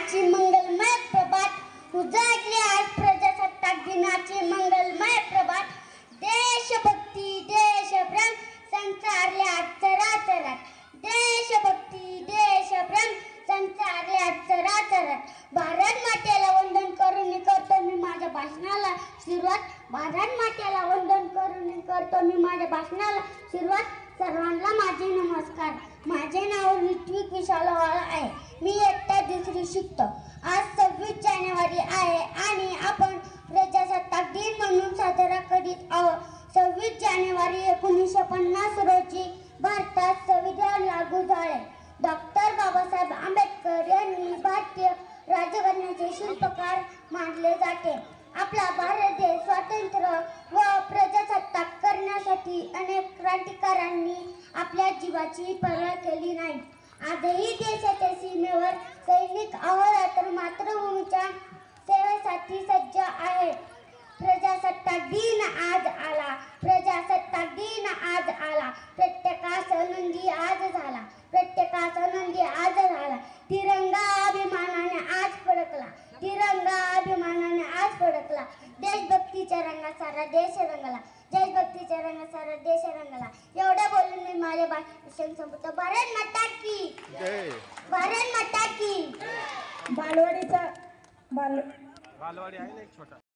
दिनाची मंगलमय प्रभात उजाडली आज प्रजासत्ताक दिनाची मंगलमय प्रभात. देशभक्ती देशप्रेम संचारले आज चराचरात. देशभक्ती देशप्रेम संचारले आज चराचरात. भारत मातेला वंदन करून करतो मी माझ्या भाषणाला सुरुवात. भारत मातेला वंदन करून करतो मी माझ्या भाषणाला सुरुवात. सर्वांना माझे नमस्कार. माझे नाव ऋत्विक विशालवाळ आहे. मी इयत्ता दुसरी शिकतो. आज 26 जानेवारी आहे आणि आपण प्रजासत्ताक दिन म्हणून साजरा करीत आहोत. 26 जानेवारी 1950 रोजी भारतात संविधान लागू झाले. डॉक्टर बाबासाहेब आंबेडकर यांनी भारतीय राज्यघटनेचे शिल्पकार मानले जाते. आपला भारत देश स्वतंत्र व प्रजासत्ताक करण्यासाठी अनेक क्रांतिकारकांनी आपल्या जीवाची पर्वा केली नाही. आजही देशाच्या सीमेवर सैनिक अहोरात्र मातृभूमीच्या सेवेसाठी सज्ज आहेत. प्रजासत्ताक दिन आज आला. प्रजासत्ताक दिन आज आला. प्रत्येकास आनंदी आज झाला. प्रत्येकास आनंदी आज झाला. तिरंगा अभिमानाने आज फडकला. तिरंगा अभिमानाने आज फडकला. देशभक्तीच्या रंगात सारा देश रंगला. देशभक्तीच्या रंगात सारा देश रंगला. एवढ्या बोलून मी माझे भाषण संपवतो. भारत माता की जय. भारत माता की. बालवाडी आहे ना एक छोटा.